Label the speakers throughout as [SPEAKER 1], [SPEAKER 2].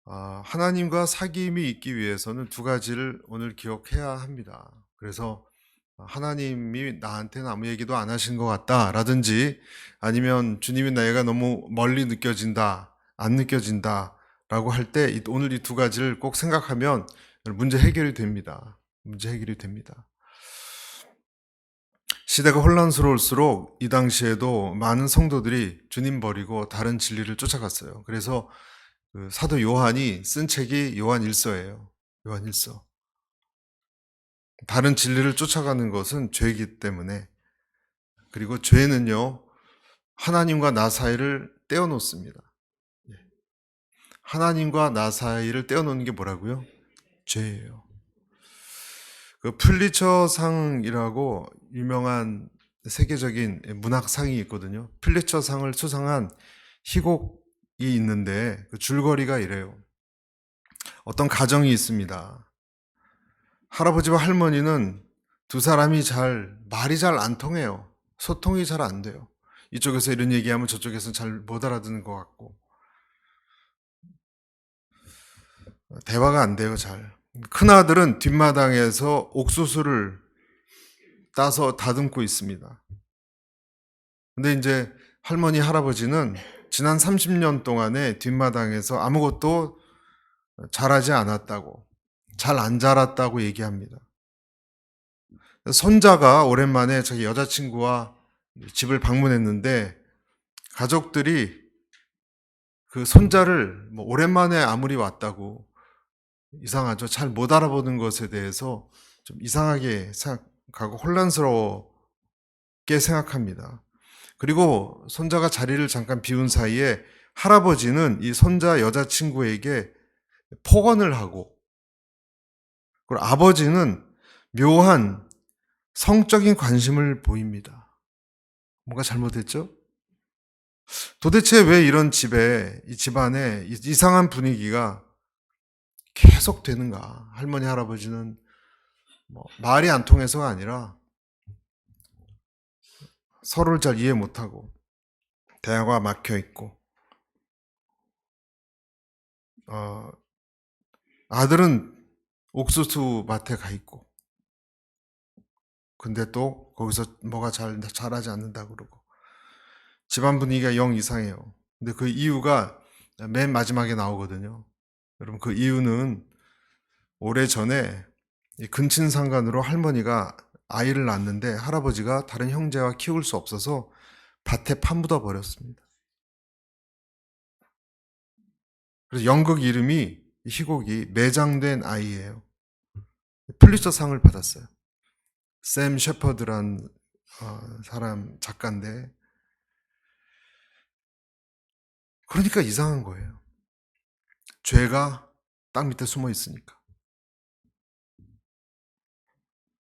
[SPEAKER 1] 하나님과 사귐이 있기 위해서는 두 가지를 오늘 기억해야 합니다. 그래서 하나님이 나한테는 아무 얘기도 안 하신 것 같다라든지 아니면 주님이 내가 너무 멀리 느껴진다, 안 느껴진다라고 할 때 오늘 이 두 가지를 꼭 생각하면 문제 해결이 됩니다. 문제 해결이 됩니다. 시대가 혼란스러울수록 이 당시에도 많은 성도들이 주님 버리고 다른 진리를 쫓아갔어요. 그래서 그 사도 요한이 쓴 책이 요한일서예요. 요한일서. 다른 진리를 쫓아가는 것은 죄이기 때문에, 그리고 죄는요 하나님과 나 사이를 떼어놓습니다. 예. 하나님과 나 사이를 떼어놓는 게 뭐라고요? 죄예요. 그 플리처상이라고 유명한 세계적인 문학상이 있거든요. 플리처상을 수상한 희곡이 있는데 그 줄거리가 이래요. 어떤 가정이 있습니다. 할아버지와 할머니는 두 사람이 말이 잘 안 통해요. 소통이 잘 안 돼요. 이쪽에서 이런 얘기하면 저쪽에서는 잘 못 알아듣는 것 같고, 대화가 안 돼요, 잘. 큰아들은 뒷마당에서 옥수수를 따서 다듬고 있습니다. 근데 이제 할머니, 할아버지는 지난 30년 동안에 뒷마당에서 아무것도 잘하지 않았다고, 잘 안 자랐다고 얘기합니다. 손자가 오랜만에 자기 여자친구와 집을 방문했는데 가족들이 그 손자를 오랜만에 아무리 왔다고 이상하죠. 잘 못 알아보는 것에 대해서 좀 이상하게 생각하고 혼란스럽게 생각합니다. 그리고 손자가 자리를 잠깐 비운 사이에 할아버지는 이 손자 여자친구에게 폭언을 하고, 그리고 아버지는 묘한 성적인 관심을 보입니다. 뭔가 잘못했죠? 도대체 왜 이런 이 집안에 이상한 분위기가 계속 되는가? 할머니, 할아버지는 말이 안 통해서가 아니라 서로를 잘 이해 못하고 대화가 막혀 있고, 아들은 옥수수 밭에 가 있고, 근데 또 거기서 뭐가 잘하지 않는다 그러고, 집안 분위기가 영 이상해요. 근데 그 이유가 맨 마지막에 나오거든요. 여러분, 그 이유는 오래전에 이 근친상간으로 할머니가 아이를 낳았는데 할아버지가 다른 형제와 키울 수 없어서 밭에 파묻어 버렸습니다. 그래서 연극 이름이, 희곡이 매장된 아이예요. 플리처상을 받았어요. 샘 셰퍼드란 사람 작가인데, 그러니까 이상한 거예요. 죄가 땅 밑에 숨어 있으니까.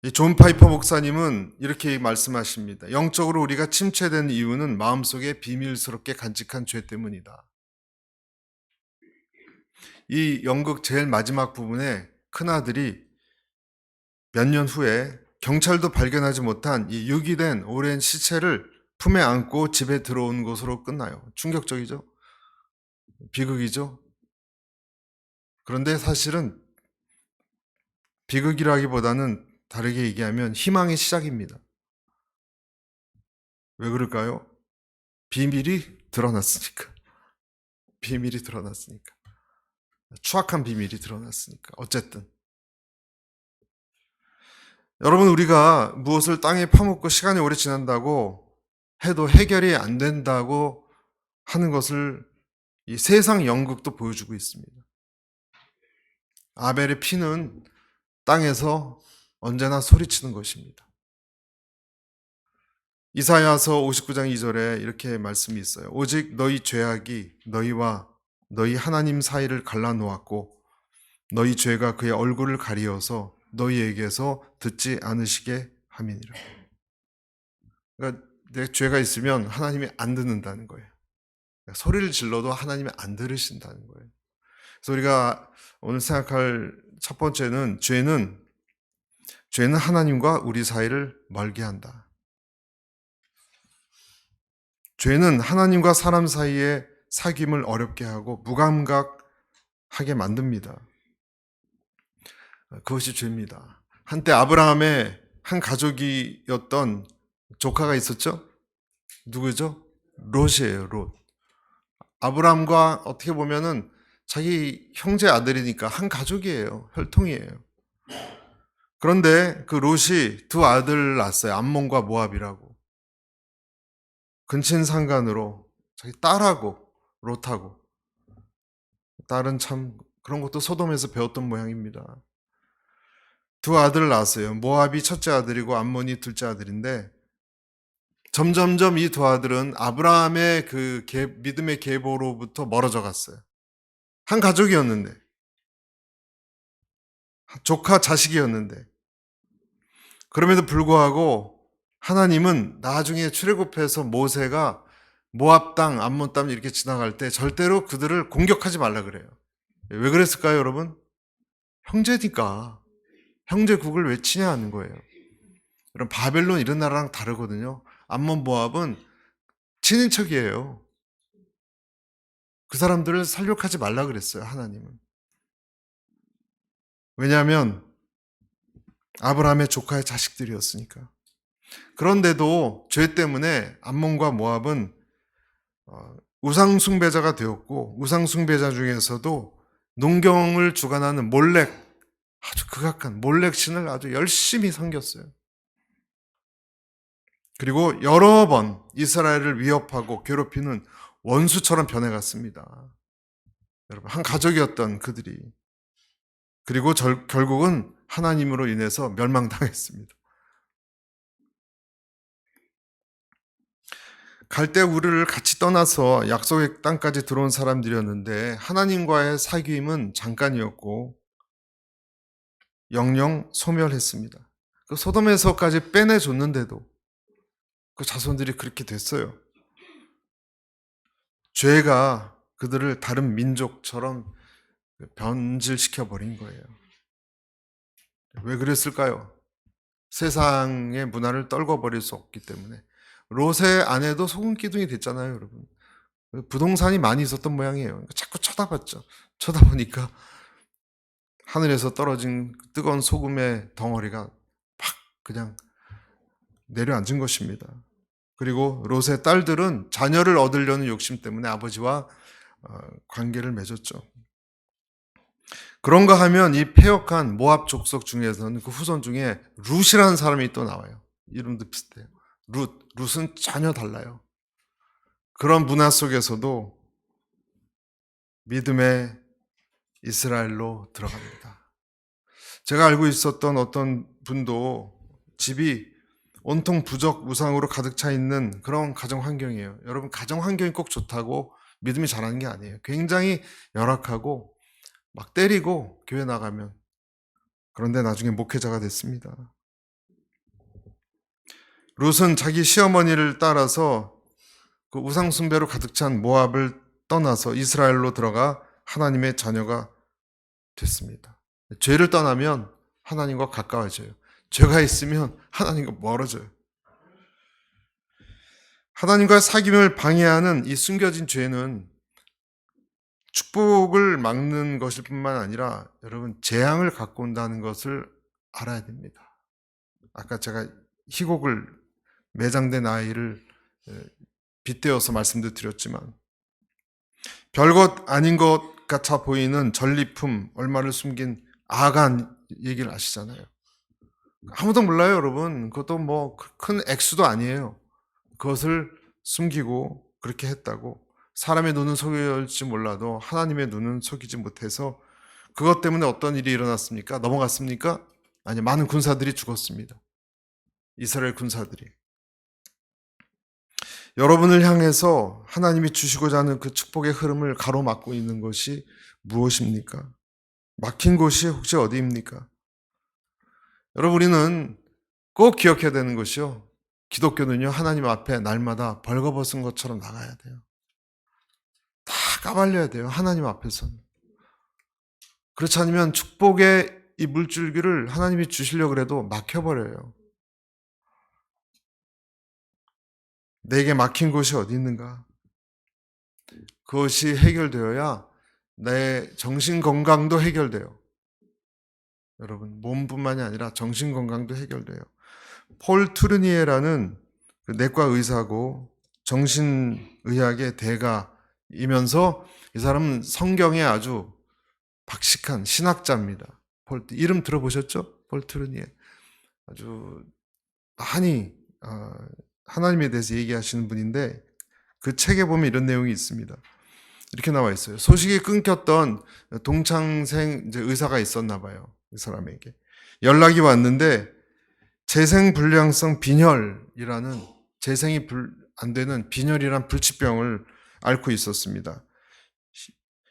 [SPEAKER 1] 이 존 파이퍼 목사님은 이렇게 말씀하십니다. 영적으로 우리가 침체된 이유는 마음속에 비밀스럽게 간직한 죄 때문이다. 이 연극 제일 마지막 부분에 큰아들이 몇 년 후에 경찰도 발견하지 못한 이 유기된 오랜 시체를 품에 안고 집에 들어온 것으로 끝나요. 충격적이죠? 비극이죠? 그런데 사실은 비극이라기보다는 다르게 얘기하면 희망의 시작입니다. 왜 그럴까요? 비밀이 드러났으니까. 비밀이 드러났으니까. 추악한 비밀이 드러났으니까. 어쨌든. 여러분, 우리가 무엇을 땅에 파묻고 시간이 오래 지난다고 해도 해결이 안 된다고 하는 것을 이 세상 연극도 보여주고 있습니다. 아벨의 피는 땅에서 언제나 소리치는 것입니다. 이사야서 59장 2절에 이렇게 말씀이 있어요. 오직 너희 죄악이 너희와 너희 하나님 사이를 갈라놓았고 너희 죄가 그의 얼굴을 가리어서 너희에게서 듣지 않으시게 함이니라. 그러니까 내 죄가 있으면 하나님이 안 듣는다는 거예요. 그러니까 소리를 질러도 하나님이 안 들으신다는 거예요. 그래서 우리가 오늘 생각할 첫 번째는 죄는 하나님과 우리 사이를 멀게 한다. 죄는 하나님과 사람 사이의 사귐을 어렵게 하고 무감각하게 하게 만듭니다. 그것이 죄입니다. 한때 아브라함의 한 가족이었던 조카가 있었죠? 누구죠? 롯이에요, 롯. 아브라함과 어떻게 보면은 자기 형제 아들이니까 한 가족이에요. 혈통이에요. 그런데 그 롯이 두 아들을 낳았어요. 암몬과 모압이라고. 근친상간으로 자기 딸하고 롯하고. 딸은 참 그런 것도 소돔에서 배웠던 모양입니다. 두 아들을 낳았어요. 모압이 첫째 아들이고 암몬이 둘째 아들인데 점점점 이 두 아들은 아브라함의 그 믿음의 계보로부터 멀어져 갔어요. 한 가족이었는데, 조카 자식이었는데, 그럼에도 불구하고 하나님은 나중에 출애굽해서 모세가 모압 땅, 암몬 땅 이렇게 지나갈 때 절대로 그들을 공격하지 말라 그래요. 왜 그랬을까요, 여러분? 형제니까. 형제국을 왜 치냐 하는 거예요. 여러분, 바벨론 이런 나라랑 다르거든요. 암몬 모압은 친인척이에요. 그 사람들을 살육하지 말라 그랬어요, 하나님은. 왜냐하면 아브라함의 조카의 자식들이었으니까. 그런데도 죄 때문에 암몬과 모압은 우상 숭배자가 되었고, 우상 숭배자 중에서도 농경을 주관하는 몰렉, 아주 극악한 몰렉 신을 아주 열심히 섬겼어요. 그리고 여러 번 이스라엘을 위협하고 괴롭히는 원수처럼 변해갔습니다. 여러분, 한 가족이었던 그들이. 그리고 결국은 하나님으로 인해서 멸망당했습니다. 갈대 우르를 같이 떠나서 약속의 땅까지 들어온 사람들이었는데 하나님과의 사귐은 잠깐이었고 영영 소멸했습니다. 그 소돔에서까지 빼내줬는데도 그 자손들이 그렇게 됐어요. 죄가 그들을 다른 민족처럼 변질시켜 버린 거예요. 왜 그랬을까요? 세상의 문화를 떨궈버릴 수 없기 때문에. 롯의 아내도 소금 기둥이 됐잖아요, 여러분. 부동산이 많이 있었던 모양이에요. 자꾸 쳐다봤죠. 쳐다보니까 하늘에서 떨어진 뜨거운 소금의 덩어리가 팍 그냥 내려앉은 것입니다. 그리고 롯의 딸들은 자녀를 얻으려는 욕심 때문에 아버지와 관계를 맺었죠. 그런가 하면 이 패역한 모압 족속 중에서는 그 후손 중에 룻이라는 사람이 또 나와요. 이름도 비슷해요. 룻은 전혀 달라요. 그런 문화 속에서도 믿음의 이스라엘로 들어갑니다. 제가 알고 있었던 어떤 분도 집이 온통 부적 우상으로 가득 차 있는 그런 가정 환경이에요. 여러분, 가정 환경이 꼭 좋다고 믿음이 자라는 게 아니에요. 굉장히 열악하고 막 때리고 교회 나가면. 그런데 나중에 목회자가 됐습니다. 룻은 자기 시어머니를 따라서 그 우상숭배로 가득 찬 모압을 떠나서 이스라엘로 들어가 하나님의 자녀가 됐습니다. 죄를 떠나면 하나님과 가까워져요. 죄가 있으면 하나님과 멀어져요. 하나님과의 사귐을 방해하는 이 숨겨진 죄는 축복을 막는 것일 뿐만 아니라 여러분 재앙을 갖고 온다는 것을 알아야 됩니다. 아까 제가 희곡을 매장된 아이를 빗대어서 말씀도 드렸지만 별것 아닌 것 같아 보이는 전리품 얼마를 숨긴 아간 얘기를 아시잖아요. 아무도 몰라요, 여러분. 그것도 뭐 큰 액수도 아니에요. 그것을 숨기고 그렇게 했다고. 사람의 눈은 속일지 몰라도 하나님의 눈은 속이지 못해서 그것 때문에 어떤 일이 일어났습니까? 넘어갔습니까? 아니, 많은 군사들이 죽었습니다. 이스라엘 군사들이. 여러분을 향해서 하나님이 주시고자 하는 그 축복의 흐름을 가로막고 있는 것이 무엇입니까? 막힌 곳이 혹시 어디입니까? 여러분, 우리는 꼭 기억해야 되는 것이요. 기독교는요, 하나님 앞에 날마다 벌거벗은 것처럼 나가야 돼요. 다 까발려야 돼요, 하나님 앞에서는. 그렇지 않으면 축복의 이 물줄기를 하나님이 주시려고 해도 막혀버려요. 내게 막힌 곳이 어디 있는가? 그것이 해결되어야 내 정신 건강도 해결돼요. 여러분, 몸뿐만이 아니라 정신 건강도 해결돼요. 폴 투르니에라는 그 내과 의사고 정신의학의 대가이면서 이 사람은 성경에 아주 박식한 신학자입니다. 이름 들어보셨죠? 폴 투르니에. 아주 많이 하나님에 대해서 얘기하시는 분인데 그 책에 보면 이런 내용이 있습니다. 이렇게 나와 있어요. 소식이 끊겼던 동창생 의사가 있었나 봐요. 이 사람에게. 연락이 왔는데 재생불량성 빈혈이라는 재생이 안 되는 빈혈이란 불치병을 앓고 있었습니다.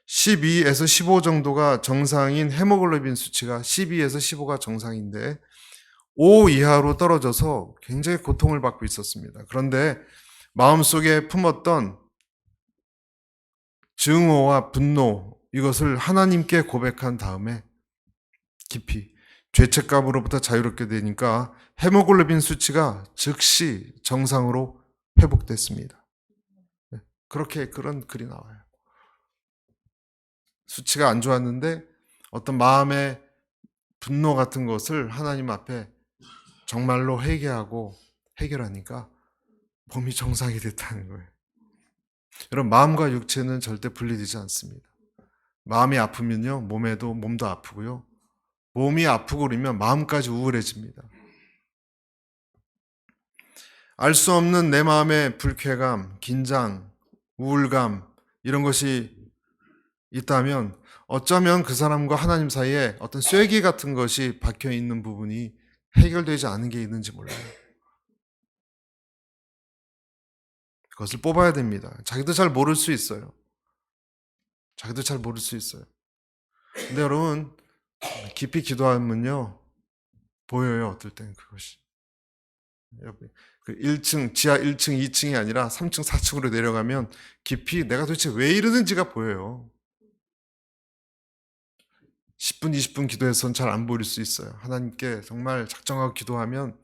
[SPEAKER 1] 12에서 15 정도가 정상인 헤모글로빈 수치가 12에서 15가 정상인데 5 이하로 떨어져서 굉장히 고통을 받고 있었습니다. 그런데 마음속에 품었던 증오와 분노 이것을 하나님께 고백한 다음에 깊이 죄책감으로부터 자유롭게 되니까 헤모글로빈 수치가 즉시 정상으로 회복됐습니다. 그렇게 그런 글이 나와요. 수치가 안 좋았는데 어떤 마음의 분노 같은 것을 하나님 앞에 정말로 회개하고 해결하니까 몸이 정상이 됐다는 거예요. 여러분, 마음과 육체는 절대 분리되지 않습니다. 마음이 아프면요, 몸도 아프고요. 몸이 아프고 그러면 마음까지 우울해집니다. 알 수 없는 내 마음의 불쾌감, 긴장, 우울감 이런 것이 있다면 어쩌면 그 사람과 하나님 사이에 어떤 쐐기 같은 것이 박혀 있는 부분이 해결되지 않은 게 있는지 몰라요. 그것을 뽑아야 됩니다. 자기도 잘 모를 수 있어요. 자기도 잘 모를 수 있어요. 근데 여러분, 깊이 기도하면요, 보여요. 어떨 땐 그것이. 그 1층, 지하 1층, 2층이 아니라 3층, 4층으로 내려가면 깊이 내가 도대체 왜 이러는지가 보여요. 10분, 20분 기도해서는 잘 안 보일 수 있어요. 하나님께 정말 작정하고 기도하면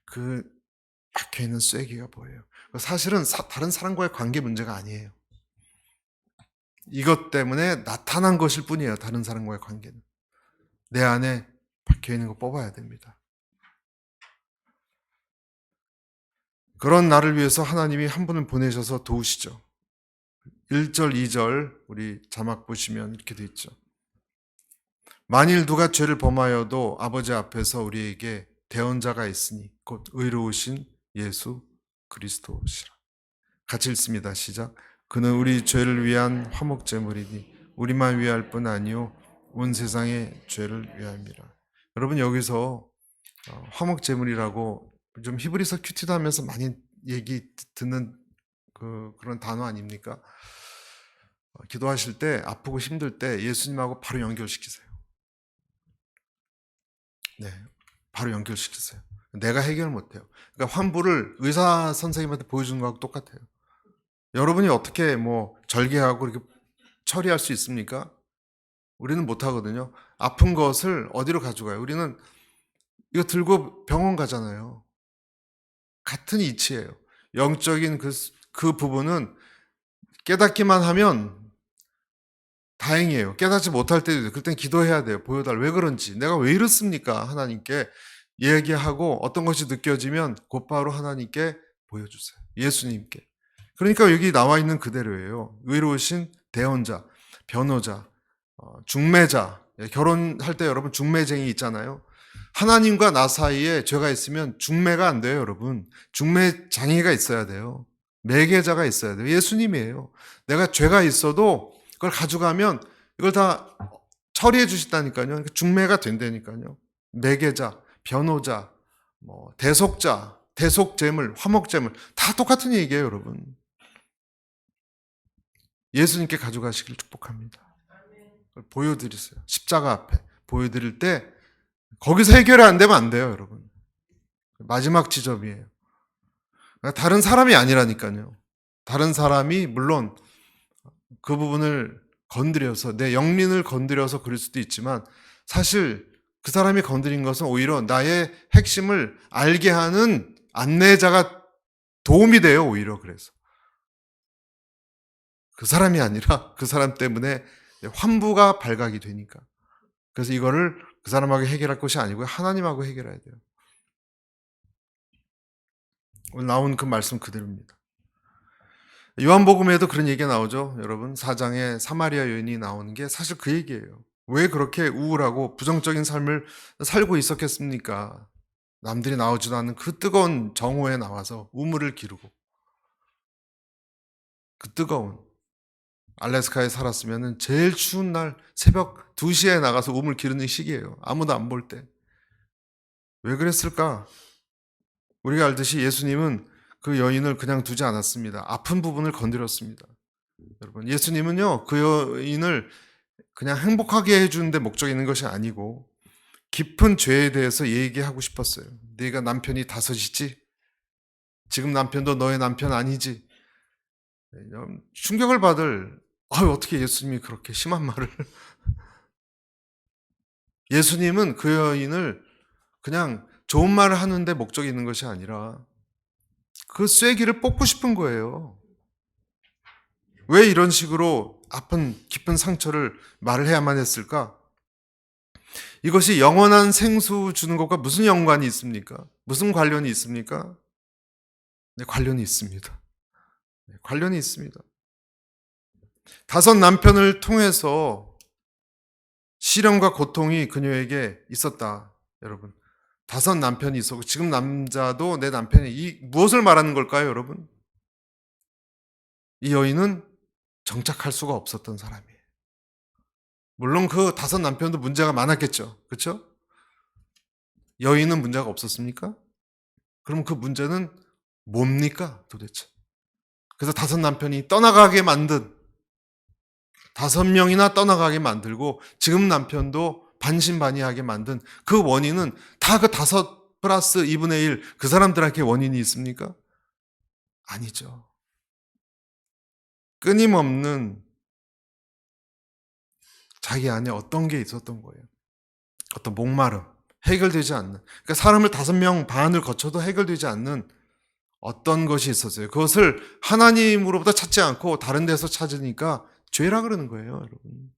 [SPEAKER 1] 그 박혀있는 쐐기가 보여요. 사실은 다른 사람과의 관계 문제가 아니에요. 이것 때문에 나타난 것일 뿐이에요. 다른 사람과의 관계는. 내 안에 박혀있는 거 뽑아야 됩니다. 그런 나를 위해서 하나님이 한 분을 보내셔서 도우시죠. 1절, 2절 우리 자막 보시면 이렇게 돼 있죠. 만일 누가 죄를 범하여도 아버지 앞에서 우리에게 대언자가 있으니 곧 의로우신 예수 그리스도시라. 같이 읽습니다. 시작. 그는 우리 죄를 위한 화목제물이니 우리만 위할 뿐 아니요 온 세상의 죄를 위함이라. 여러분, 여기서 화목제물이라고 좀 히브리서 큐티도 하면서 많이 얘기 듣는 그런 단어 아닙니까? 기도하실 때 아프고 힘들 때 예수님하고 바로 연결시키세요. 네, 바로 연결시키세요. 내가 해결 못해요. 그러니까 환부를 의사 선생님한테 보여주는 거하고 똑같아요. 여러분이 어떻게 절개하고 이렇게 처리할 수 있습니까? 우리는 못하거든요. 아픈 것을 어디로 가져가요? 우리는 이거 들고 병원 가잖아요. 같은 이치예요. 영적인 그 부분은 깨닫기만 하면 다행이에요. 깨닫지 못할 때도 있어요. 그땐 기도해야 돼요. 보여달라. 왜 그런지. 내가 왜 이렇습니까? 하나님께 얘기하고 어떤 것이 느껴지면 곧바로 하나님께 보여주세요. 예수님께. 그러니까 여기 나와 있는 그대로예요. 의로우신 대언자, 변호자, 중매자. 결혼할 때 여러분 중매쟁이 있잖아요. 하나님과 나 사이에 죄가 있으면 중매가 안 돼요, 여러분. 중매장애가 있어야 돼요. 매개자가 있어야 돼요. 예수님이에요. 내가 죄가 있어도 그걸 가져가면 이걸 다 처리해 주신다니까요. 중매가 된다니까요. 매개자, 변호자, 대속자, 대속제물, 화목제물 다 똑같은 얘기예요, 여러분. 예수님께 가져가시길 축복합니다. 보여드리세요. 십자가 앞에 보여드릴 때 거기서 해결이 안 되면 안 돼요, 여러분. 마지막 지점이에요. 다른 사람이 아니라니까요. 다른 사람이 물론 그 부분을 건드려서 내 영린을 건드려서 그럴 수도 있지만 사실 그 사람이 건드린 것은 오히려 나의 핵심을 알게 하는 안내자가 도움이 돼요, 오히려. 그래서 그 사람이 아니라 그 사람 때문에 환부가 발각이 되니까. 그래서 이거를 그 사람하고 해결할 것이 아니고요. 하나님하고 해결해야 돼요. 오늘 나온 그 말씀 그대로입니다. 요한복음에도 그런 얘기가 나오죠. 여러분 4장에 사마리아 여인이 나오는 게 사실 그 얘기예요. 왜 그렇게 우울하고 부정적인 삶을 살고 있었겠습니까? 남들이 나오지도 않는 그 뜨거운 정오에 나와서 우물을 기르고 그 뜨거운 알래스카에 살았으면 제일 추운 날 새벽 2시에 나가서 우물 기르는 시기예요. 아무도 안 볼 때. 왜 그랬을까? 우리가 알듯이 예수님은 그 여인을 그냥 두지 않았습니다. 아픈 부분을 건드렸습니다. 여러분, 예수님은요, 그 여인을 그냥 행복하게 해주는 데 목적이 있는 것이 아니고 깊은 죄에 대해서 얘기하고 싶었어요. 네가 남편이 5이지? 지금 남편도 너의 남편 아니지? 충격을 받을 어떻게 예수님이 그렇게 심한 말을 예수님은 그 여인을 그냥 좋은 말을 하는데 목적이 있는 것이 아니라 그 쐐기를 뽑고 싶은 거예요. 왜 이런 식으로 아픈 깊은 상처를 말을 해야만 했을까? 이것이 영원한 생수 주는 것과 무슨 연관이 있습니까? 무슨 관련이 있습니까? 네, 관련이 있습니다. 네, 관련이 있습니다. 5 남편을 통해서 시련과 고통이 그녀에게 있었다. 여러분, 5 남편이 있었고 지금 남자도 내 남편이 무엇을 말하는 걸까요, 여러분? 이 여인은 정착할 수가 없었던 사람이에요. 물론 그 5 남편도 문제가 많았겠죠. 그렇죠? 여인은 문제가 없었습니까? 그럼 그 문제는 뭡니까, 도대체? 그래서 5 남편이 떠나가게 만든 5명이나 떠나가게 만들고 지금 남편도 반신반의하게 만든 그 원인은 다 그 5 플러스 2분의 1 그 사람들한테 원인이 있습니까? 아니죠. 끊임없는 자기 안에 어떤 게 있었던 거예요. 어떤 목마름, 해결되지 않는. 그러니까 사람을 5명 반을 거쳐도 해결되지 않는 어떤 것이 있었어요. 그것을 하나님으로부터 찾지 않고 다른 데서 찾으니까 죄라 그러는 거예요, 여러분.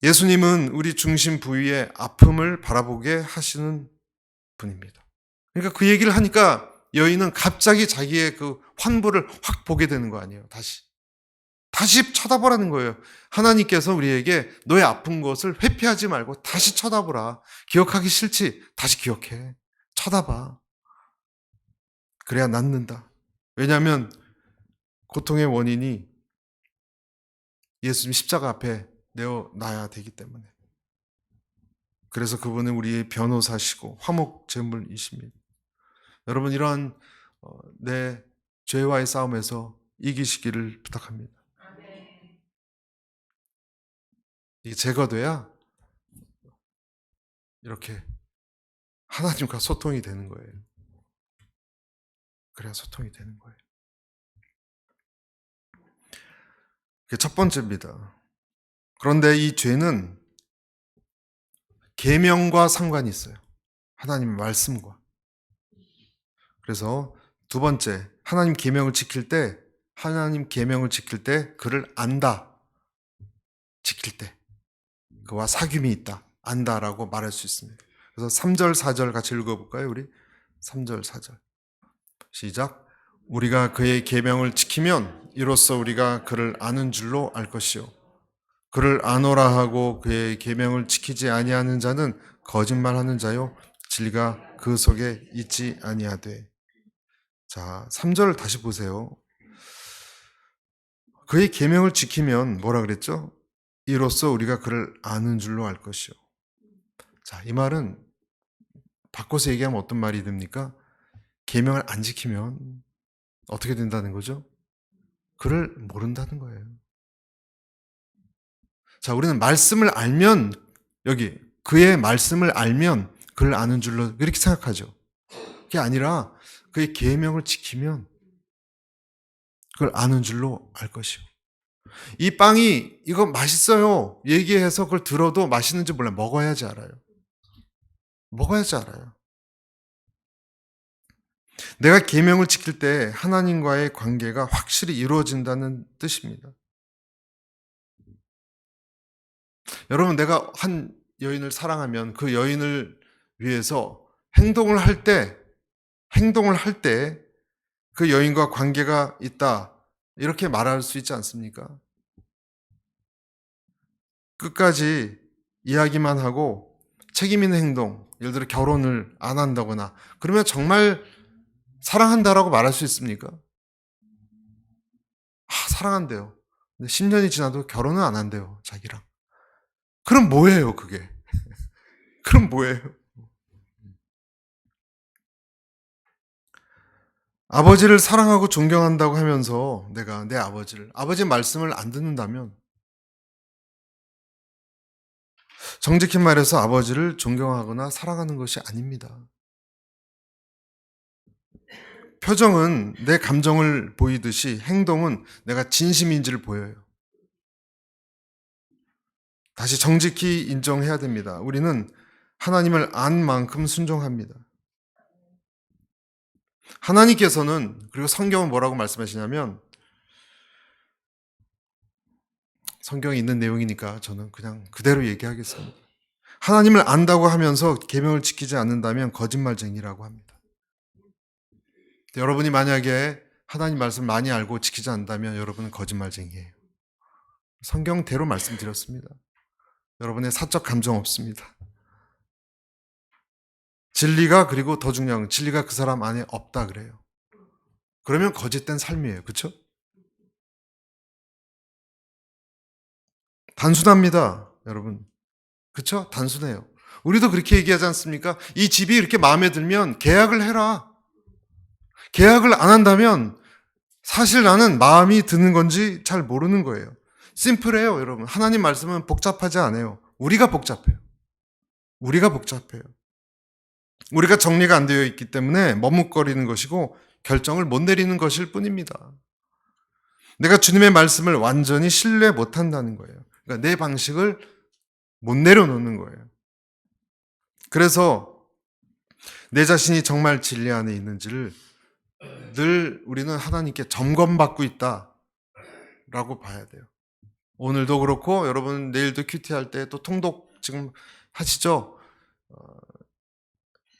[SPEAKER 1] 예수님은 우리 중심 부위의 아픔을 바라보게 하시는 분입니다. 그러니까 그 얘기를 하니까 여인은 갑자기 자기의 그 환부를 확 보게 되는 거 아니에요, 다시. 다시 쳐다보라는 거예요. 하나님께서 우리에게 너의 아픈 것을 회피하지 말고 다시 쳐다보라. 기억하기 싫지? 다시 기억해. 쳐다봐. 그래야 낫는다. 왜냐하면 고통의 원인이 예수님 십자가 앞에 내어놔야 되기 때문에. 그래서 그분은 우리의 변호사시고 화목제물이십니다. 여러분, 이러한 내 죄와의 싸움에서 이기시기를 부탁합니다. 이게 제거돼야 이렇게 하나님과 소통이 되는 거예요. 그래야 소통이 되는 거예요. 그게 첫 번째입니다. 그런데 이 죄는 계명과 상관이 있어요. 하나님의 말씀과. 그래서 두 번째, 하나님 계명을 지킬 때 그를 안다. 지킬 때 그와 사귐이 있다. 안다라고 말할 수 있습니다. 그래서 3절, 4절 같이 읽어볼까요? 우리 3절, 4절 시작. 우리가 그의 계명을 지키면 이로써 우리가 그를 아는 줄로 알 것이요 그를 아노라 하고 그의 계명을 지키지 아니하는 자는 거짓말하는 자요 진리가 그 속에 있지 아니하되. 자, 3절을 다시 보세요. 그의 계명을 지키면 뭐라 그랬죠? 이로써 우리가 그를 아는 줄로 알 것이요. 자, 이 말은 바꿔서 얘기하면 어떤 말이 됩니까? 계명을 안 지키면 어떻게 된다는 거죠? 그를 모른다는 거예요. 자, 우리는 말씀을 알면, 여기 그의 말씀을 알면 그를 아는 줄로 이렇게 생각하죠. 그게 아니라 그의 계명을 지키면 그걸 아는 줄로 알 것이요. 이 빵이 이거 맛있어요 얘기해서 그걸 들어도 맛있는지 몰라요. 먹어야지 알아요. 먹어야지 알아요. 내가 계명을 지킬 때 하나님과의 관계가 확실히 이루어진다는 뜻입니다. 여러분, 내가 한 여인을 사랑하면 그 여인을 위해서 행동을 할 때 그 여인과 관계가 있다, 이렇게 말할 수 있지 않습니까? 끝까지 이야기만 하고 책임 있는 행동, 예를 들어 결혼을 안 한다거나, 그러면 정말 사랑한다라고 말할 수 있습니까? 사랑한대요. 근데 10년이 지나도 결혼은 안 한대요, 자기랑. 그럼 뭐예요, 그게? 그럼 뭐예요? 아버지를 사랑하고 존경한다고 하면서 내가 내 아버지 말씀을 안 듣는다면, 정직히 말해서 아버지를 존경하거나 사랑하는 것이 아닙니다. 표정은 내 감정을 보이듯이 행동은 내가 진심인지를 보여요. 다시 정직히 인정해야 됩니다. 우리는 하나님을 안 만큼 순종합니다. 하나님께서는, 그리고 성경은 뭐라고 말씀하시냐면, 성경에 있는 내용이니까 저는 그냥 그대로 얘기하겠습니다. 하나님을 안다고 하면서 계명을 지키지 않는다면 거짓말쟁이라고 합니다. 여러분이 만약에 하나님 말씀 많이 알고 지키지 않는다면 여러분은 거짓말쟁이에요. 성경대로 말씀드렸습니다. 여러분의 사적 감정 없습니다. 진리가, 그리고 더 중요한 건 진리가 그 사람 안에 없다 그래요. 그러면 거짓된 삶이에요. 그렇죠? 단순합니다, 여러분. 그렇죠? 단순해요. 우리도 그렇게 얘기하지 않습니까? 이 집이 이렇게 마음에 들면 계약을 해라. 계약을 안 한다면 사실 나는 마음이 드는 건지 잘 모르는 거예요. 심플해요, 여러분. 하나님 말씀은 복잡하지 않아요. 우리가 복잡해요. 우리가 복잡해요. 우리가 정리가 안 되어 있기 때문에 머뭇거리는 것이고 결정을 못 내리는 것일 뿐입니다. 내가 주님의 말씀을 완전히 신뢰 못 한다는 거예요. 그러니까 내 방식을 못 내려놓는 거예요. 그래서 내 자신이 정말 진리 안에 있는지를 늘 우리는 하나님께 점검받고 있다라고 봐야 돼요. 오늘도 그렇고 여러분 내일도 큐티 할 때 또 통독 지금 하시죠?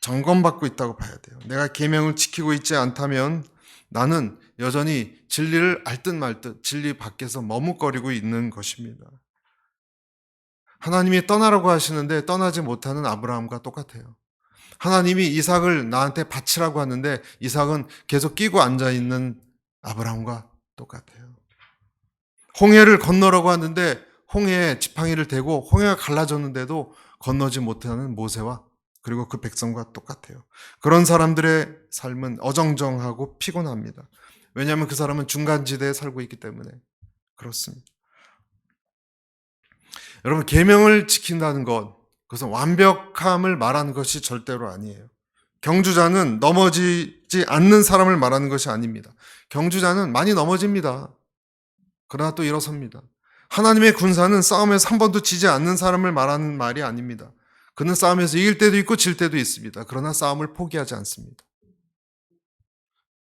[SPEAKER 1] 점검받고 있다고 봐야 돼요. 내가 계명을 지키고 있지 않다면 나는 여전히 진리를 알 듯 말 듯 진리 밖에서 머뭇거리고 있는 것입니다. 하나님이 떠나라고 하시는데 떠나지 못하는 아브라함과 똑같아요. 하나님이 이삭을 나한테 바치라고 하는데 이삭은 계속 끼고 앉아있는 아브라함과 똑같아요. 홍해를 건너라고 하는데 홍해에 지팡이를 대고 홍해가 갈라졌는데도 건너지 못하는 모세와 그리고 그 백성과 똑같아요. 그런 사람들의 삶은 어정쩡하고 피곤합니다. 왜냐하면 그 사람은 중간지대에 살고 있기 때문에 그렇습니다. 여러분, 계명을 지킨다는 것, 그것은 완벽함을 말하는 것이 절대로 아니에요. 경주자는 넘어지지 않는 사람을 말하는 것이 아닙니다. 경주자는 많이 넘어집니다. 그러나 또 일어섭니다. 하나님의 군사는 싸움에서 한 번도 지지 않는 사람을 말하는 말이 아닙니다. 그는 싸움에서 이길 때도 있고 질 때도 있습니다. 그러나 싸움을 포기하지 않습니다.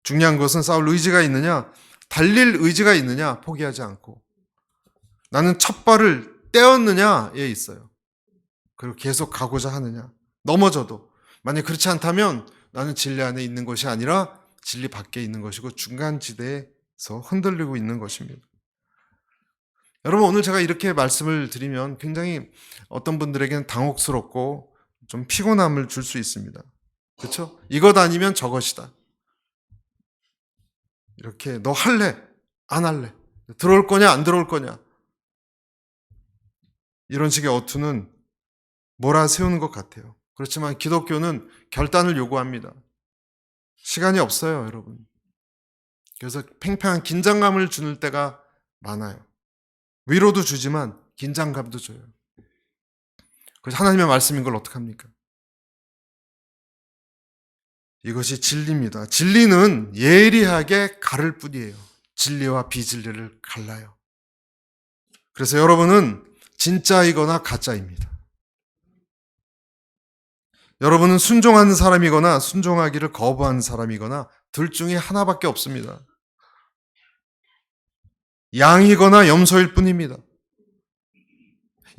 [SPEAKER 1] 중요한 것은 싸울 의지가 있느냐, 달릴 의지가 있느냐, 포기하지 않고 나는 첫 발을 떼었느냐에 있어요. 그리고 계속 가고자 하느냐. 넘어져도 만약 그렇지 않다면 나는 진리 안에 있는 것이 아니라 진리 밖에 있는 것이고 중간지대에서 흔들리고 있는 것입니다. 여러분, 오늘 제가 이렇게 말씀을 드리면 굉장히 어떤 분들에게는 당혹스럽고 좀 피곤함을 줄 수 있습니다. 그렇죠? 이것 아니면 저것이다. 이렇게 너 할래? 안 할래? 들어올 거냐? 안 들어올 거냐? 이런 식의 어투는 몰아세우는 것 같아요. 그렇지만 기독교는 결단을 요구합니다. 시간이 없어요, 여러분. 그래서 팽팽한 긴장감을 주는 때가 많아요. 위로도 주지만 긴장감도 줘요. 그래서 하나님의 말씀인 걸 어떡합니까? 이것이 진리입니다. 진리는 예리하게 가를 뿐이에요. 진리와 비진리를 갈라요. 그래서 여러분은 진짜이거나 가짜입니다. 여러분은 순종하는 사람이거나 순종하기를 거부하는 사람이거나 둘 중에 하나밖에 없습니다. 양이거나 염소일 뿐입니다.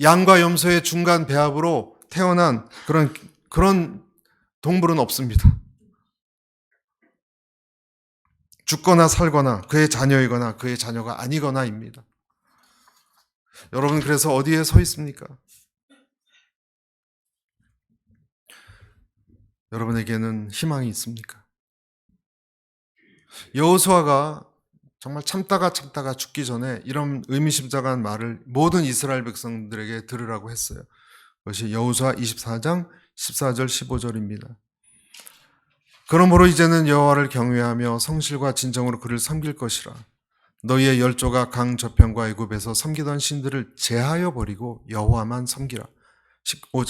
[SPEAKER 1] 양과 염소의 중간 배합으로 태어난 그런 동물은 없습니다. 죽거나 살거나 그의 자녀이거나 그의 자녀가 아니거나입니다. 여러분 그래서 어디에 서 있습니까? 여러분에게는 희망이 있습니까? 여호수아가 정말 참다가 죽기 전에 이런 의미심장한 말을 모든 이스라엘 백성들에게 들으라고 했어요. 그것이 여호수아 24장 14절 15절입니다. 그러므로 이제는 여호와를 경외하며 성실과 진정으로 그를 섬길 것이라. 너희의 열조가 강 저편과 애굽에서 섬기던 신들을 제하여 버리고 여호와만 섬기라.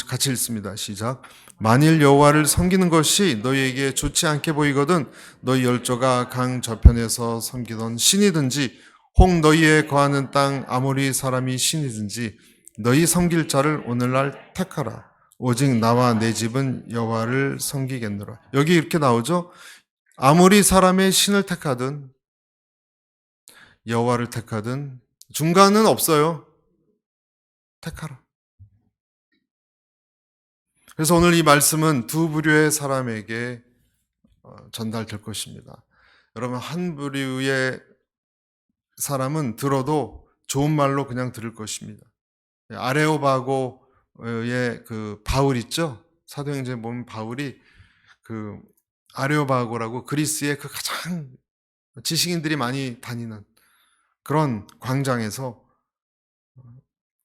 [SPEAKER 1] 같이 읽습니다. 시작. 만일 여호와를 섬기는 것이 너희에게 좋지 않게 보이거든 너희 열조가 강 저편에서 섬기던 신이든지 혹 너희의 거하는 땅 아모리 사람이 신이든지 너희 섬길 자를 오늘날 택하라. 오직 나와 내 집은 여호와를 섬기겠노라. 여기 이렇게 나오죠. 아모리 사람의 신을 택하든 여호와를 택하든 중간은 없어요. 택하라. 그래서 오늘 이 말씀은 두 부류의 사람에게 전달될 것입니다. 여러분 한 부류의 사람은 들어도 좋은 말로 그냥 들을 것입니다. 아레오바고의 그 바울 있죠? 사도행전에 보면 바울이 그 아레오바고라고 그리스의 그 가장 지식인들이 많이 다니는 그런 광장에서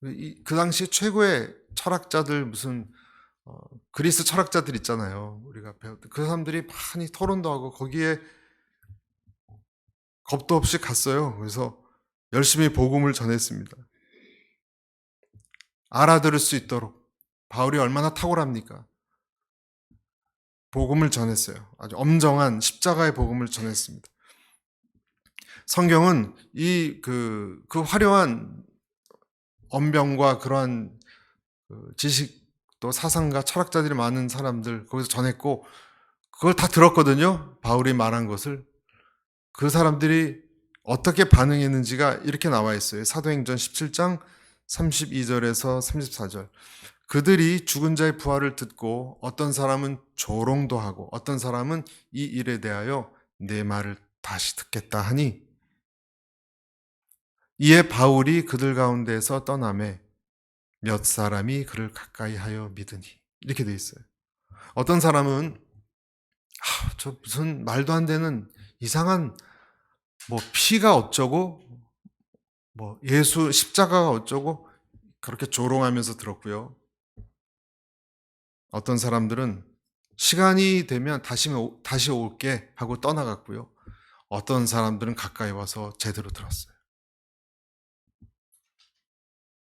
[SPEAKER 1] 그 당시 최고의 철학자들 무슨 그리스 철학자들 있잖아요. 우리가 배웠던 그 사람들이 많이 토론도 하고 거기에 겁도 없이 갔어요. 그래서 열심히 복음을 전했습니다. 알아들을 수 있도록 바울이 얼마나 탁월합니까? 복음을 전했어요. 아주 엄정한 십자가의 복음을 전했습니다. 성경은 그 화려한 언변과 그러한 지식 또 사상가 철학자들이 많은 사람들 거기서 전했고 그걸 다 들었거든요. 바울이 말한 것을. 그 사람들이 어떻게 반응했는지가 이렇게 나와 있어요. 사도행전 17장 32절에서 34절. 그들이 죽은 자의 부활을 듣고 어떤 사람은 조롱도 하고 어떤 사람은 이 일에 대하여 내 말을 다시 듣겠다 하니 이에 바울이 그들 가운데에서 떠나매 몇 사람이 그를 가까이 하여 믿으니 이렇게 돼 있어요. 어떤 사람은 저 무슨 말도 안 되는 이상한 뭐 피가 어쩌고 뭐 예수 십자가가 어쩌고 그렇게 조롱하면서 들었고요. 어떤 사람들은 시간이 되면 다시 올게 하고 떠나갔고요. 어떤 사람들은 가까이 와서 제대로 들었어요.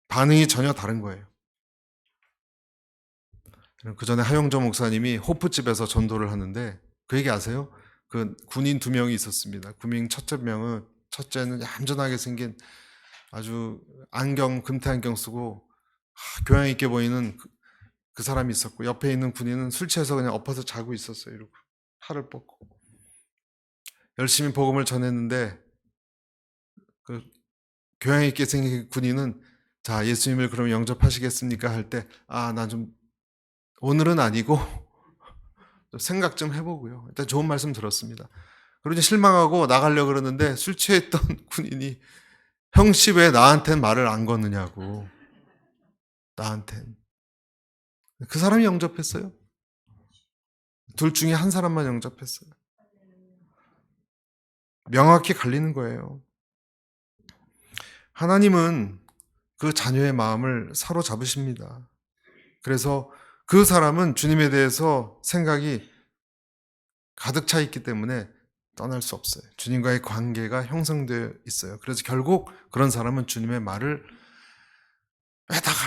[SPEAKER 1] 반응이 전혀 다른 거예요. 그 전에 하영조 목사님이 호프집에서 전도를 하는데 그 얘기 아세요? 그 군인 2명이 있었습니다. 군인 첫째는 얌전하게 생긴 아주 금태 안경 쓰고 교양 있게 보이는 그 사람이 있었고 옆에 있는 군인은 술 취해서 그냥 엎어서 자고 있었어요. 이러고 팔을 뻗고 열심히 복음을 전했는데 그 교양 있게 생긴 군인은 자 예수님을 그럼 영접하시겠습니까? 할 때 나 좀 오늘은 아니고 생각 좀 해보고요. 일단 좋은 말씀 들었습니다. 그러고 실망하고 나가려고 그러는데 술 취했던 군인이 형씨 왜 나한텐 말을 안 거느냐고. 나한텐. 그 사람이 영접했어요. 둘 중에 한 사람만 영접했어요. 명확히 갈리는 거예요. 하나님은 그 자녀의 마음을 사로잡으십니다. 그래서 그 사람은 주님에 대해서 생각이 가득 차 있기 때문에 떠날 수 없어요. 주님과의 관계가 형성되어 있어요. 그래서 결국 그런 사람은 주님의 말을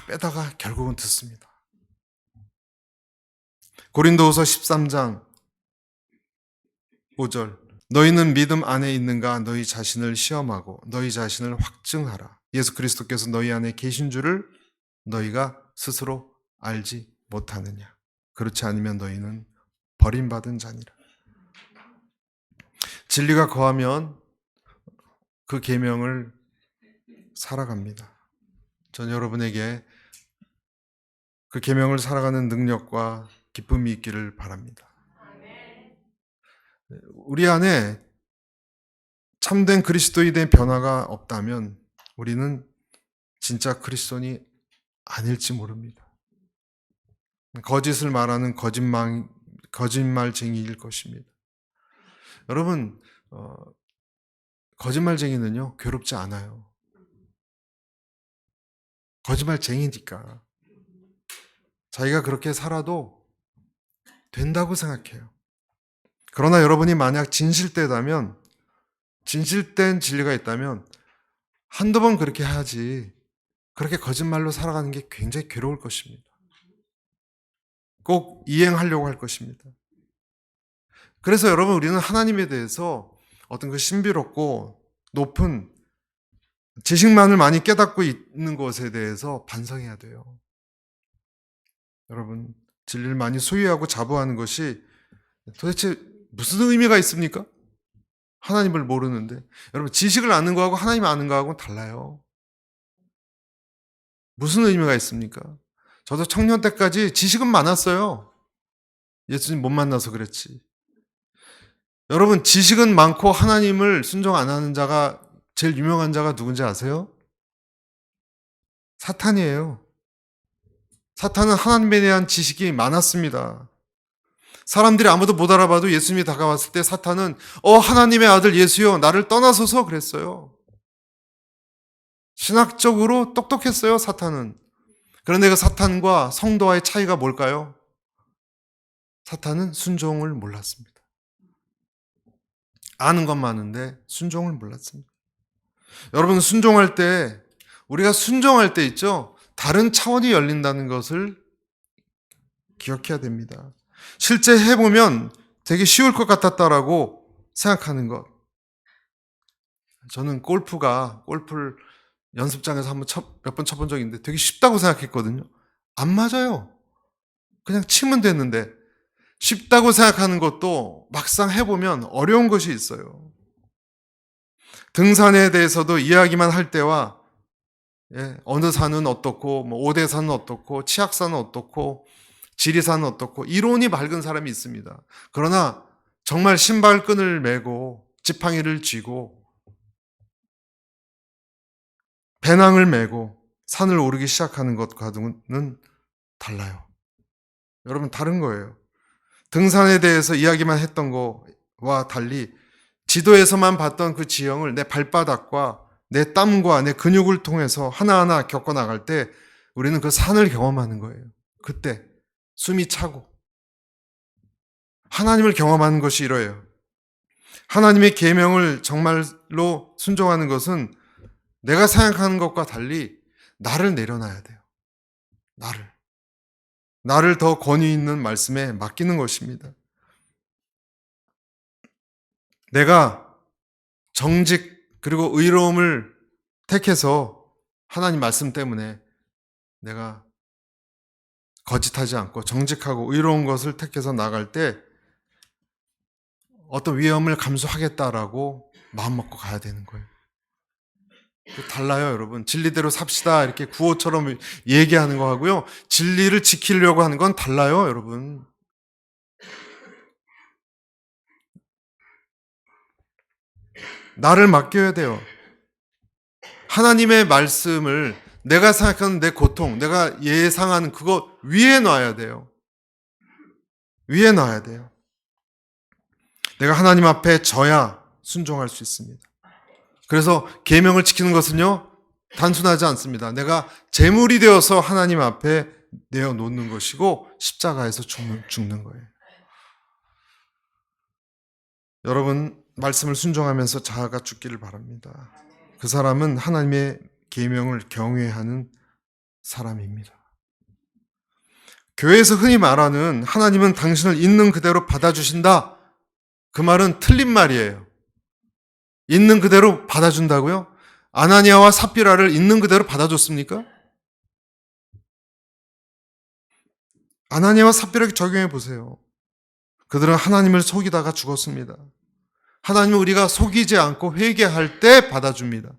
[SPEAKER 1] 빼다가 결국은 듣습니다. 고린도후서 13장 5절 너희는 믿음 안에 있는가 너희 자신을 시험하고 너희 자신을 확증하라. 예수 그리스도께서 너희 안에 계신 줄을 너희가 스스로 알지 못하느냐. 그렇지 않으면 너희는 버림받은 자니라. 진리가 거하면 그 계명을 살아갑니다. 전 여러분에게 그 계명을 살아가는 능력과 기쁨이 있기를 바랍니다. 우리 안에 참된 그리스도인의 변화가 없다면 우리는 진짜 그리스도인이 아닐지 모릅니다. 거짓을 말하는 거짓말쟁이일 것입니다. 여러분, 거짓말쟁이는요, 괴롭지 않아요. 거짓말쟁이니까. 자기가 그렇게 살아도 된다고 생각해요. 그러나 여러분이 만약 진실된 진리가 있다면 한두 번 그렇게 하지, 그렇게 거짓말로 살아가는 게 굉장히 괴로울 것입니다. 꼭 이행하려고 할 것입니다. 그래서 여러분, 우리는 하나님에 대해서 어떤 그 신비롭고 높은 지식만을 많이 깨닫고 있는 것에 대해서 반성해야 돼요. 여러분, 진리를 많이 소유하고 자부하는 것이 도대체 무슨 의미가 있습니까? 하나님을 모르는데. 여러분, 지식을 아는 거하고 하나님 아는 거하고는 달라요. 무슨 의미가 있습니까? 저도 청년 때까지 지식은 많았어요. 예수님 못 만나서 그랬지. 여러분, 지식은 많고 하나님을 순종 안 하는 자가, 제일 유명한 자가 누군지 아세요? 사탄이에요. 사탄은 하나님에 대한 지식이 많았습니다. 사람들이 아무도 못 알아봐도 예수님이 다가왔을 때 사탄은 하나님의 아들 예수여 나를 떠나소서 그랬어요. 신학적으로 똑똑했어요, 사탄은. 그런데 그 사탄과 성도와의 차이가 뭘까요? 사탄은 순종을 몰랐습니다. 아는 건 많은데 순종을 몰랐습니다. 여러분, 우리가 순종할 때 있죠? 다른 차원이 열린다는 것을 기억해야 됩니다. 실제 해보면 되게 쉬울 것 같았다라고 생각하는 것. 저는 골프를 연습장에서 몇 번 쳐본 적이 있는데 되게 쉽다고 생각했거든요. 안 맞아요. 그냥 치면 되는데 쉽다고 생각하는 것도 막상 해보면 어려운 것이 있어요. 등산에 대해서도 이야기만 할 때와 어느 산은 어떻고 오대산은 어떻고 치악산은 어떻고 지리산은 어떻고 이론이 밝은 사람이 있습니다. 그러나 정말 신발끈을 메고 지팡이를 쥐고 배낭을 메고 산을 오르기 시작하는 것과는 달라요. 여러분, 다른 거예요. 등산에 대해서 이야기만 했던 거와 달리 지도에서만 봤던 그 지형을 내 발바닥과 내 땀과 내 근육을 통해서 하나하나 겪어나갈 때 우리는 그 산을 경험하는 거예요. 그때 숨이 차고. 하나님을 경험하는 것이 이러해요. 하나님의 계명을 정말로 순종하는 것은 내가 생각하는 것과 달리 나를 내려놔야 돼요. 나를 더 권위 있는 말씀에 맡기는 것입니다. 내가 정직 그리고 의로움을 택해서 하나님 말씀 때문에 내가 거짓하지 않고 정직하고 의로운 것을 택해서 나갈 때 어떤 위험을 감수하겠다라고 마음먹고 가야 되는 거예요. 달라요, 여러분. 진리대로 삽시다 이렇게 구호처럼 얘기하는 거하고요, 진리를 지키려고 하는 건 달라요, 여러분. 나를 맡겨야 돼요. 하나님의 말씀을 내가 생각하는 내 고통, 내가 예상하는 그거 위에 놔야 돼요. 위에 놔야 돼요. 내가 하나님 앞에 져야 순종할 수 있습니다. 그래서 계명을 지키는 것은요, 단순하지 않습니다. 내가 제물이 되어서 하나님 앞에 내어놓는 것이고 십자가에서 죽는 거예요. 여러분, 말씀을 순종하면서 자아가 죽기를 바랍니다. 그 사람은 하나님의 계명을 경외하는 사람입니다. 교회에서 흔히 말하는 하나님은 당신을 있는 그대로 받아주신다, 그 말은 틀린 말이에요. 있는 그대로 받아준다고요? 아나니아와 삽비라를 있는 그대로 받아줬습니까? 아나니아와 삽비라에게 적용해 보세요. 그들은 하나님을 속이다가 죽었습니다. 하나님은 우리가 속이지 않고 회개할 때 받아줍니다.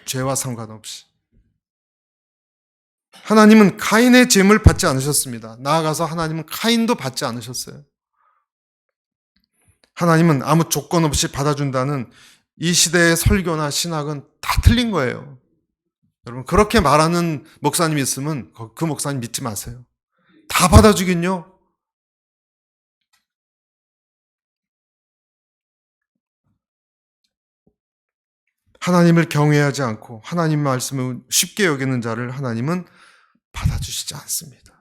[SPEAKER 1] 죄와 상관없이. 하나님은 카인의 죄물 받지 않으셨습니다. 나아가서 하나님은 카인도 받지 않으셨어요. 하나님은 아무 조건 없이 받아준다는 이 시대의 설교나 신학은 다 틀린 거예요. 여러분, 그렇게 말하는 목사님이 있으면 그 목사님 믿지 마세요. 다 받아주긴요. 하나님을 경외하지 않고 하나님 말씀을 쉽게 여기는 자를 하나님은 받아주시지 않습니다.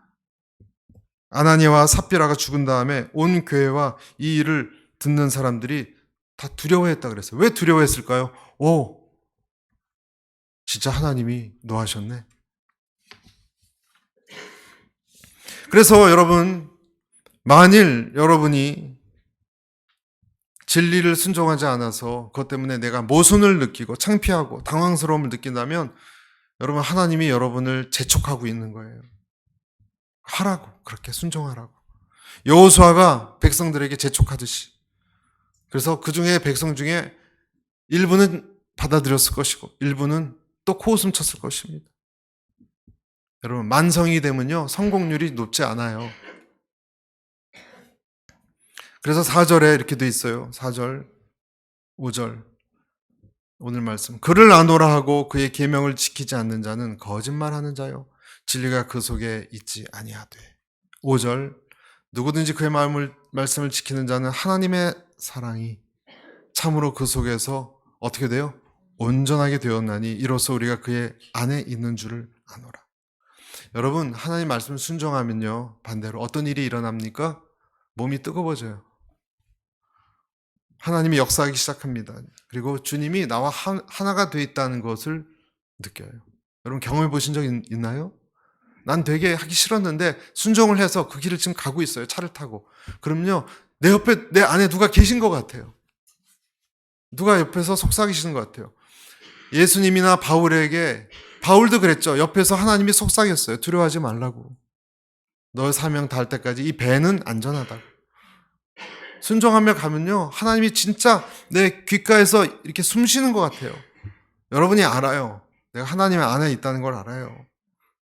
[SPEAKER 1] 아나니아와 삽비라가 죽은 다음에 온 교회와 이 일을 듣는 사람들이 다 두려워했다 그랬어요. 왜 두려워했을까요? 오, 진짜 하나님이 노하셨네. 그래서 여러분, 만일 여러분이 진리를 순종하지 않아서 그것 때문에 내가 모순을 느끼고 창피하고 당황스러움을 느낀다면 여러분, 하나님이 여러분을 재촉하고 있는 거예요. 하라고, 그렇게 순종하라고. 여호수아가 백성들에게 재촉하듯이. 그래서 그 중에 백성 중에 일부는 받아들였을 것이고 일부는 또 코웃음 쳤을 것입니다. 여러분, 만성이 되면요 성공률이 높지 않아요. 그래서 4절에 이렇게 돼 있어요. 4절, 5절 오늘 말씀. 그를 아노라 하고 그의 계명을 지키지 않는 자는 거짓말하는 자요 진리가 그 속에 있지 아니하되. 5절 누구든지 그의 말씀을 지키는 자는 하나님의 사랑이 참으로 그 속에서 어떻게 돼요? 온전하게 되었나니 이로써 우리가 그의 안에 있는 줄을 아노라. 여러분, 하나님 말씀을 순종하면요 반대로 어떤 일이 일어납니까? 몸이 뜨거워져요. 하나님이 역사하기 시작합니다. 그리고 주님이 나와 하나가 돼 있다는 것을 느껴요. 여러분, 경험해 보신 적 있나요? 난 되게 하기 싫었는데 순종을 해서 그 길을 지금 가고 있어요. 차를 타고. 그럼요, 내 옆에, 내 안에 누가 계신 것 같아요. 누가 옆에서 속삭이시는 것 같아요. 예수님이나 바울도 그랬죠. 옆에서 하나님이 속삭였어요. 두려워하지 말라고. 너의 사명 닿을 때까지 이 배는 안전하다고. 순종하며 가면요, 하나님이 진짜 내 귓가에서 이렇게 숨 쉬는 것 같아요. 여러분이 알아요. 내가 하나님 안에 있다는 걸 알아요.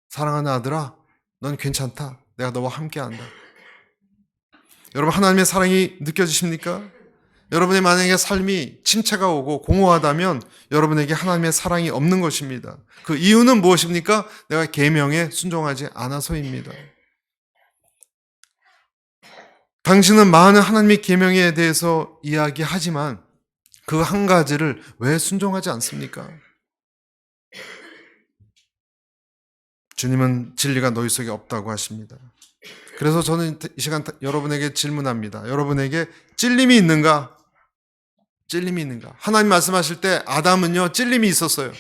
[SPEAKER 1] 사랑하는 아들아, 넌 괜찮다. 내가 너와 함께한다. 여러분, 하나님의 사랑이 느껴지십니까? 여러분의 만약에 삶이 침체가 오고 공허하다면 여러분에게 하나님의 사랑이 없는 것입니다. 그 이유는 무엇입니까? 내가 계명에 순종하지 않아서입니다. 당신은 많은 하나님의 계명에 대해서 이야기하지만 그 한 가지를 왜 순종하지 않습니까? 주님은 진리가 너희 속에 없다고 하십니다. 그래서 저는 이 시간 여러분에게 질문합니다. 여러분에게 찔림이 있는가? 찔림이 있는가? 하나님 말씀하실 때 아담은요 찔림이 있었어요.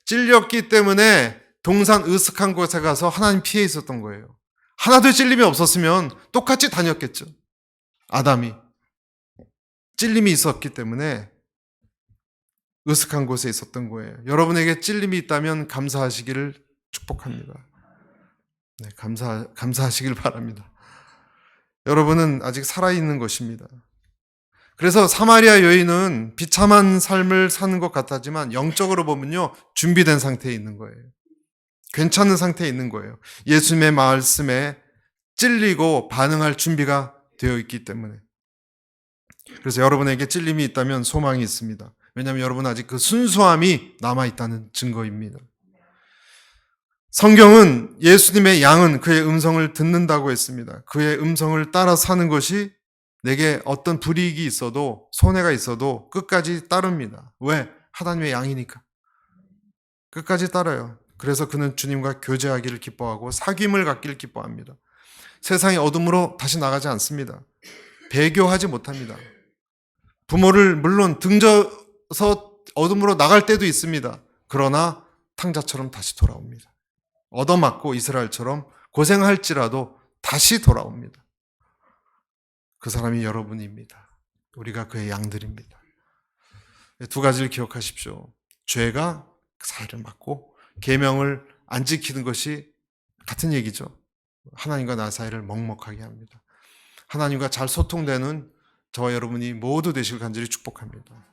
[SPEAKER 1] 찔렸기 때문에 동산 으슥한 곳에 가서 하나님 피해 있었던 거예요. 하나도 찔림이 없었으면 똑같이 다녔겠죠. 아담이 찔림이 있었기 때문에 으슥한 곳에 있었던 거예요. 여러분에게 찔림이 있다면 감사하시기를 축복합니다. 네, 감사하시길 바랍니다. 여러분은 아직 살아있는 것입니다. 그래서 사마리아 여인은 비참한 삶을 사는 것 같았지만 영적으로 보면요 준비된 상태에 있는 거예요. 괜찮은 상태에 있는 거예요. 예수님의 말씀에 찔리고 반응할 준비가 되어 있기 때문에. 그래서 여러분에게 찔림이 있다면 소망이 있습니다. 왜냐하면 여러분 아직 그 순수함이 남아있다는 증거입니다. 성경은 예수님의 양은 그의 음성을 듣는다고 했습니다. 그의 음성을 따라 사는 것이 내게 어떤 불이익이 있어도 손해가 있어도 끝까지 따릅니다. 왜? 하나님의 양이니까. 끝까지 따라요. 그래서 그는 주님과 교제하기를 기뻐하고 사귐을 갖기를 기뻐합니다. 세상의 어둠으로 다시 나가지 않습니다. 배교하지 못합니다. 부모를 물론 등져서 어둠으로 나갈 때도 있습니다. 그러나 탕자처럼 다시 돌아옵니다. 얻어맞고 이스라엘처럼 고생할지라도 다시 돌아옵니다. 그 사람이 여러분입니다. 우리가 그의 양들입니다. 두 가지를 기억하십시오. 죄가 사회를 막고 계명을 안 지키는 것이 같은 얘기죠. 하나님과 나 사이를 먹먹하게 합니다. 하나님과 잘 소통되는 저와 여러분이 모두 되시길 간절히 축복합니다.